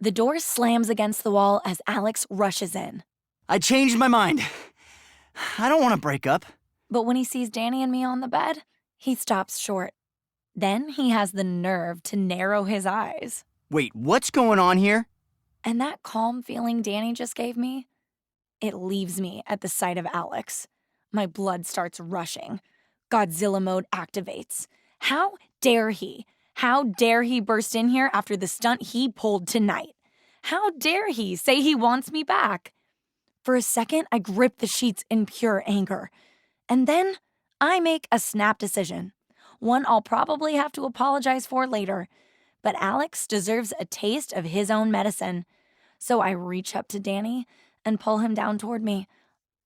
The door slams against the wall as Alex rushes in. I changed my mind. I don't want to break up. But when he sees Danny and me on the bed, he stops short. Then he has the nerve to narrow his eyes. Wait, what's going on here? And that calm feeling Danny just gave me, it leaves me at the sight of Alex. My blood starts rushing. Godzilla mode activates. How dare he? How dare he burst in here after the stunt he pulled tonight? How dare he say he wants me back? For a second, I grip the sheets in pure anger. And then I make a snap decision. One I'll probably have to apologize for later. But Alex deserves a taste of his own medicine. So I reach up to Danny and pull him down toward me.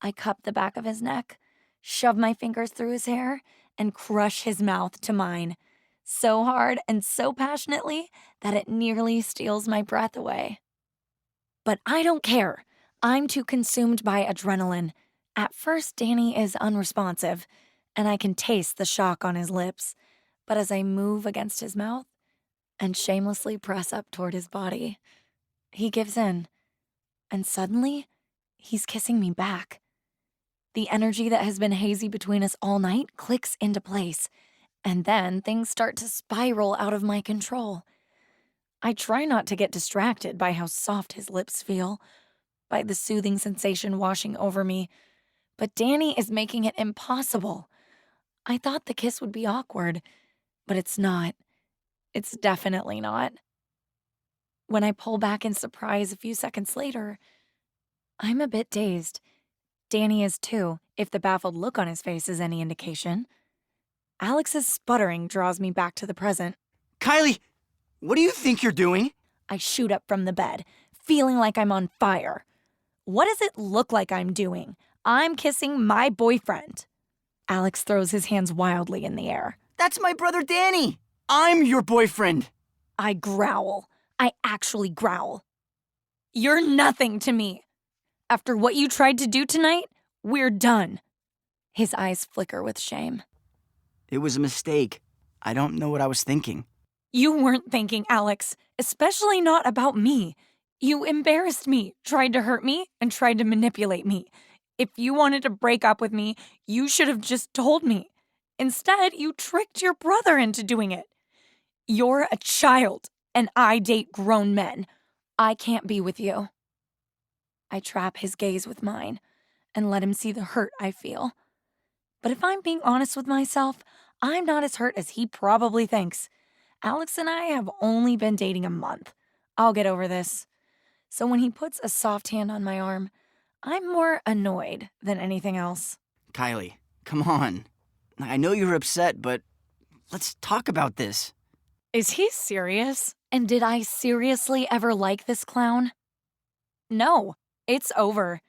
I cup the back of his neck, shove my fingers through his hair, and crush his mouth to mine. So hard and so passionately that it nearly steals my breath away. But I don't care. I'm too consumed by adrenaline. At first, Danny is unresponsive, and I can taste the shock on his lips. But as I move against his mouth and shamelessly press up toward his body, he gives in. And suddenly, he's kissing me back. The energy that has been hazy between us all night clicks into place, and then things start to spiral out of my control. I try not to get distracted by how soft his lips feel, by the soothing sensation washing over me, but Danny is making it impossible. I thought the kiss would be awkward, but it's not. It's definitely not. When I pull back in surprise a few seconds later, I'm a bit dazed. Danny is too, if the baffled look on his face is any indication. Alex's sputtering draws me back to the present. Kylie, what do you think you're doing? I shoot up from the bed, feeling like I'm on fire. What does it look like I'm doing? I'm kissing my boyfriend. Alex throws his hands wildly in the air. That's my brother Danny. I'm your boyfriend. I growl. I actually growl. You're nothing to me. After what you tried to do tonight, we're done. His eyes flicker with shame. It was a mistake. I don't know what I was thinking. You weren't thinking, Alex, especially not about me. You embarrassed me, tried to hurt me, and tried to manipulate me. If you wanted to break up with me, you should have just told me. Instead, you tricked your brother into doing it. You're a child, and I date grown men. I can't be with you. I trap his gaze with mine and let him see the hurt I feel. But if I'm being honest with myself, I'm not as hurt as he probably thinks. Alex and I have only been dating a month. I'll get over this. So when he puts a soft hand on my arm, I'm more annoyed than anything else. Kylie, come on. I know you're upset, but let's talk about this. Is he serious? And did I seriously ever like this clown? No, it's over.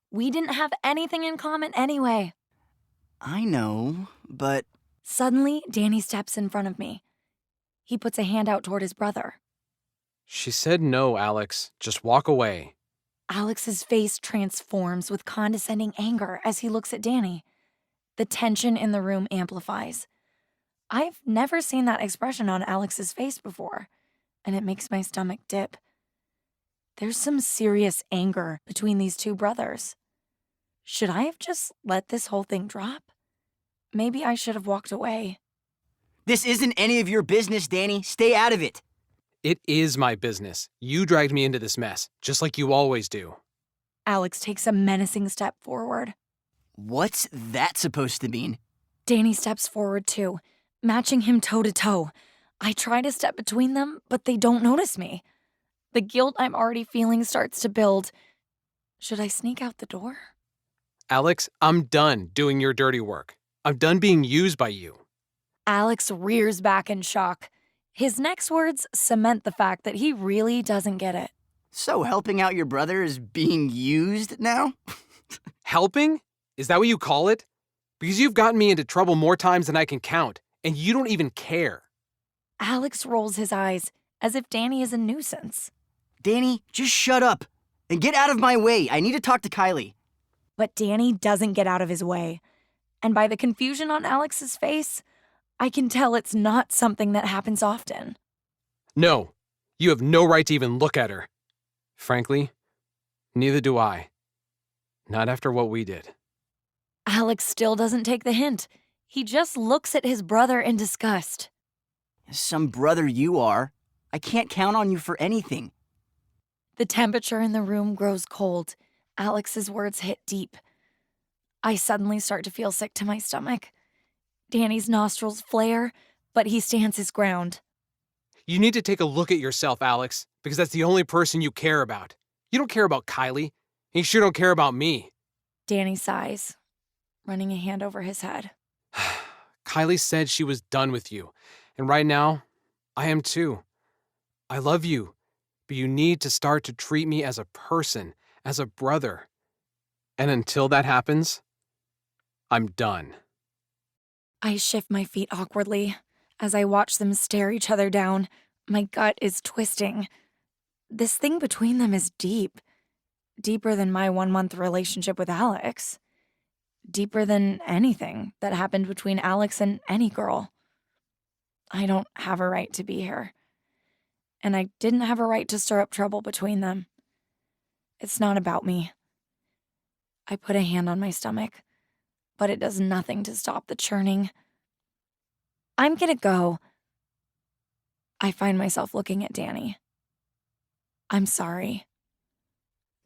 We didn't have anything in common anyway. I know, but... Suddenly, Danny steps in front of me. He puts a hand out toward his brother. She said no, Alex. Just walk away. Alex's face transforms with condescending anger as he looks at Danny. The tension in the room amplifies. I've never seen that expression on Alex's face before, and it makes my stomach dip. There's some serious anger between these two brothers. Should I have just let this whole thing drop? Maybe I should have walked away. This isn't any of your business, Danny. Stay out of it. It is my business. You dragged me into this mess, just like you always do. Alex takes a menacing step forward. What's that supposed to mean? Danny steps forward too, matching him toe-to-toe. I try to step between them, but they don't notice me. The guilt I'm already feeling starts to build. Should I sneak out the door? Alex, I'm done doing your dirty work. I'm done being used by you. Alex rears back in shock. His next words cement the fact that he really doesn't get it. So helping out your brother is being used now? Helping? Is that what you call it? Because you've gotten me into trouble more times than I can count, and you don't even care. Alex rolls his eyes as if Danny is a nuisance. Danny, just shut up and get out of my way. I need to talk to Kylie. But Danny doesn't get out of his way. And by the confusion on Alex's face, I can tell it's not something that happens often. No, you have no right to even look at her. Frankly, neither do I. Not after what we did. Alex still doesn't take the hint. He just looks at his brother in disgust. Some brother you are. I can't count on you for anything. The temperature in the room grows cold. Alex's words hit deep. I suddenly start to feel sick to my stomach. Danny's nostrils flare, but he stands his ground. You need to take a look at yourself, Alex, because that's the only person you care about. You don't care about Kylie, and you sure don't care about me. Danny sighs, running a hand over his head. Kylie said she was done with you, and right now, I am too. I love you, but you need to start to treat me as a person, as a brother. And until that happens, I'm done. I shift my feet awkwardly. As I watch them stare each other down, my gut is twisting. This thing between them is deep. Deeper than my 1-month relationship with Alex. Deeper than anything that happened between Alex and any girl. I don't have a right to be here. And I didn't have a right to stir up trouble between them. It's not about me. I put a hand on my stomach, but it does nothing to stop the churning. I'm gonna go. I find myself looking at Danny. I'm sorry.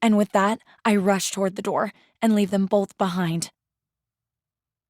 And with that, I rush toward the door and leave them both behind.